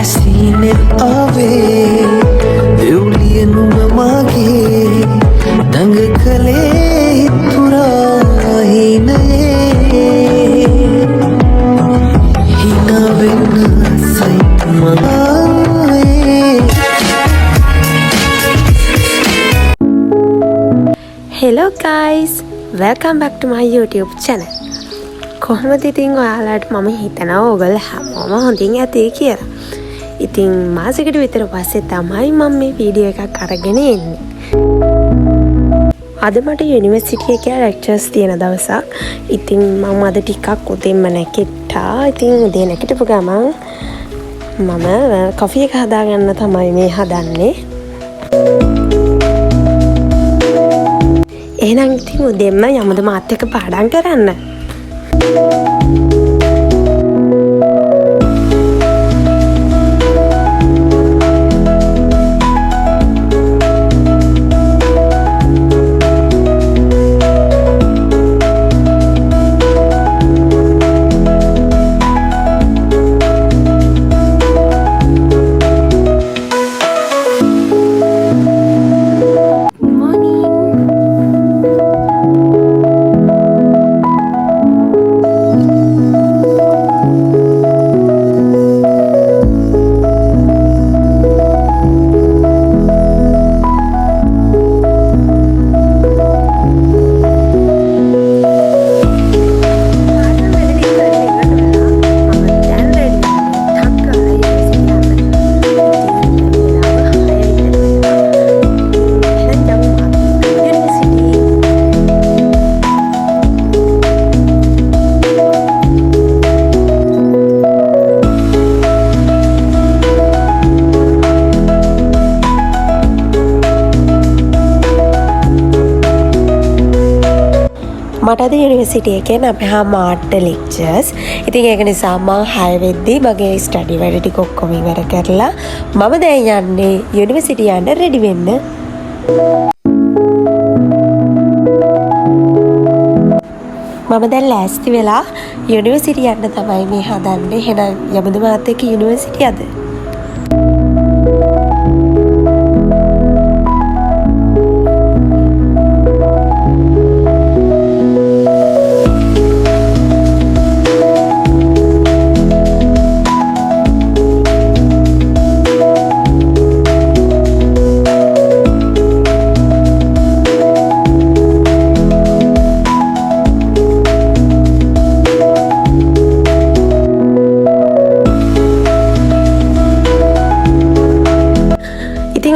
seen it away. Julian Mamage, Dangakale, Purahine, Hina Vena Saitmane. Hello guys, welcome back to my YouTube channel. කොහොමද ඉතින් ඔයාලට මම හිතනවා ඔයගොල්ලෝ හැමෝම හොඳින් ඇති කියලා. ඉතින් මාසෙකට විතර පස්සේ තමයි මම මේ වීඩියෝ එකක් අරගෙන එන්නේ. අද මට යුනිවර්සිටි එකේ ලෙක්චර්ස් තියෙන දවසක්. ඉතින් මම අද ටිකක් උදේම නැගිට්ටා. ඉතින් උදේ නැගිටපු ගමන් මම කොෆි එක හදාගන්න තමයි මේ හදන්නේ. එහෙනම් ඉතින් උදේම යමුද මාත් එක්ක පාඩම් කරන්න. මට අද යුනිවර්සිටි එකේ අපේ මාර්ට් ලෙක්චර්ස්. ඉතින් ඒක නිසා මම 6 වෙද්දී මගේ ස්ටඩි වැඩ ටික ඔක්කොම ඉවර කරලා මම දැන් යන්නේ යුනිවර්සිටි යන්න රෙඩි වෙන්න. මම දැන් ලෑස්ති වෙලා යුනිවර්සිටි යන්න තමයි මේ හදන්නේ. එහෙනම් යමුද මාත් එක්ක යුනිවර්සිටි අද?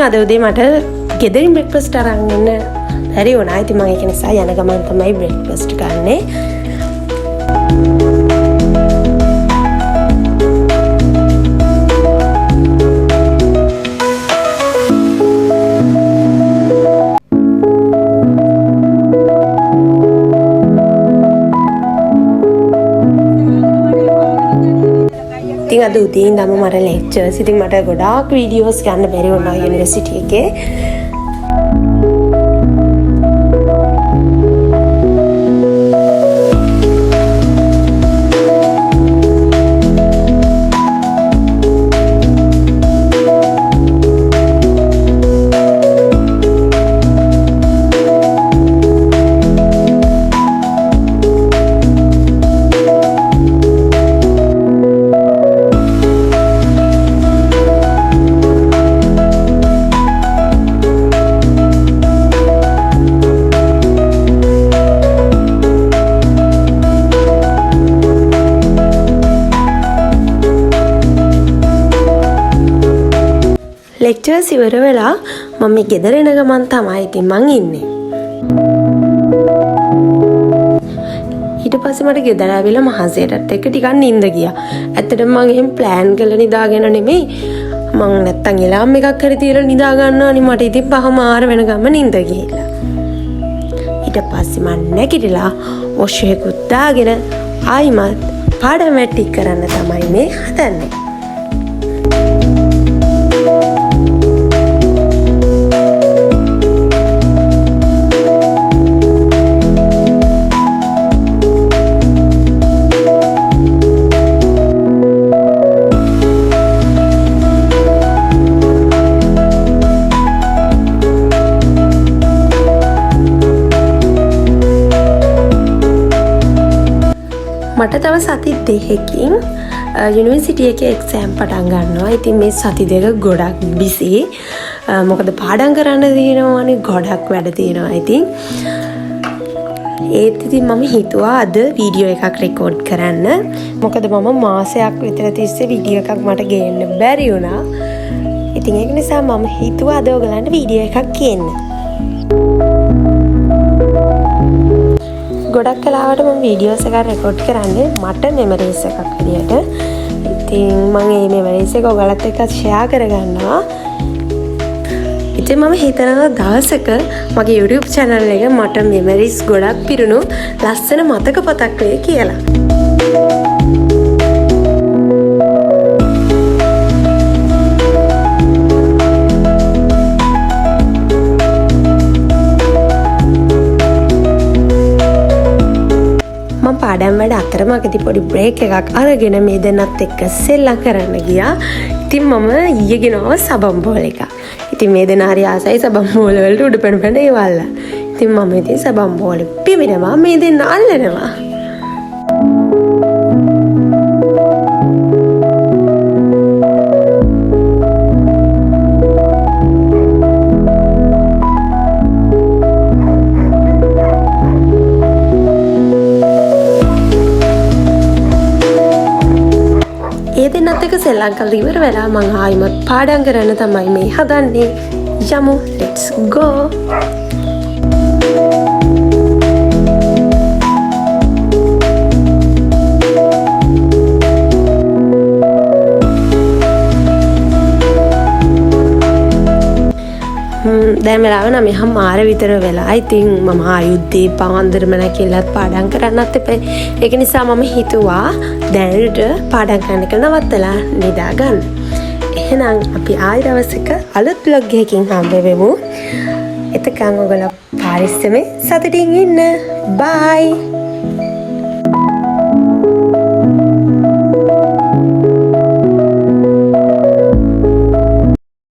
අද උදේ මට ගෙදරින් බ්‍රෙක්ෆාස්ට් අරන් එන්න බැරි වුණා. ඉතින් මම ඒක නිසා යන ගමන් තමයි බ්‍රෙක්ෆාස්ට් ගන්නෙ. ඉතින් අද උදේ ඉඳන්ම මට ලෙක්චර්ස්. ඉතින් මට ගොඩාක් වීඩියෝස් ගන්න බැරි වුණා යුනිවර්සිටි එකේ. ලෙක්චර්ස් ඉවර වෙලා මම මේ ගෙදර එන ගමන් තමයි ඉතින් මං ඉන්නේ. ඊට පස්සේ මට ගෙදර ආවිලා මහසේටත් එක්ක ටිකක් නිින්ද ගියා. ඇත්තටම මම එහෙම ප්ලෑන් කරලා නිදාගෙන නෙමෙයි. මං නැත්තම් එලාම් එකක් හරි තියලා නිදා ගන්නවානේ. මට ඉතින් 5:00 වෙන ගම නිින්ද ගිහිල්ලා. ඊට පස්සේ මං නැගිටලා වොෂ් එකකුත් දාගෙන ආයිමත් පාඩම් වැටි කරන්න තමයි මේ හදන්නේ. තව සති දෙකකින් යුනිවර්සිටි එකේ එක්සෑම් පටන් ගන්නවා. ඉතින් මේ සති දෙක ගොඩක් බිසි. මොකද පාඩම් කරන්න තියෙනවානේ, ගොඩක් වැඩ තියෙනවා. ඉතින් ඒත් ඉතින් මම හිතුවා අද වීඩියෝ එකක් රෙකෝඩ් කරන්න. මොකද මම මාසයක් විතර තිස්සේ වීඩියෝ එකක් මට ගේන්න බැරි වුණා. ඉතින් ඒක නිසා මම හිතුවා අද ඔයගලන්ට වීඩියෝ එකක් ගේන්න. ගොඩක් කලාවට මම වීඩියෝස් එකක් රෙකෝඩ් කරන්නේ මට මෙමරිස් එකක් විදියට. ඉතින් මම මේ මෙමරිස් එක ඔයගලත් එක්ක ෂෙයා කරගන්නවා. ඉතින් මම හිතනවා දවසක මගේ YouTube channel එක මට මෙමරිස් ගොඩක් පිරුණු ලස්සන මතක පොතක් වෙයි කියලා. පාඩම් වැඩ අතරමඟදී පොඩි බ්‍රේක් එකක් අරගෙන මේ දෙන්නත් එක්ක සෙල්ලම් කරන්න ගියා. ඉතින් මම ඊයේ ගෙනාවා සබම් බෝල් එකක්. ඉතින් මේ දෙනා හරි ආසයි සබම් බෝල් වලට උඩ පැන පැන ඒවල්ල. ඉතින් මම ඉතින් සබම් බෝල් පිමිනවා මේ දෙන්න අල්ලනවා. දෙන්නත් එක සෙල්ලම් කරලා ඉවර වෙලා මං ආයිමත් පාඩම් කරන්න තමයි මේ හදන්නේ. යමු, let's go. දැන් වෙලාව 9:00 විතර වෙලා. ඉතින් මම ආයුද්දේ පාන්දරම නැකිලත් පාඩම් කරන්නත් එපා. ඒක නිසා මම හිතුවා දැනට පාඩම් කරන්න කියලා නවත්තලා නිදා ගන්න. එහෙනම් අපි ආයෙ දවසක අලුත් vlog එකකින් හම්බ වෙමු. එතකන් ඔයගොල්ලෝ පරිස්සමෙන් සතුටින් ඉන්න. bye.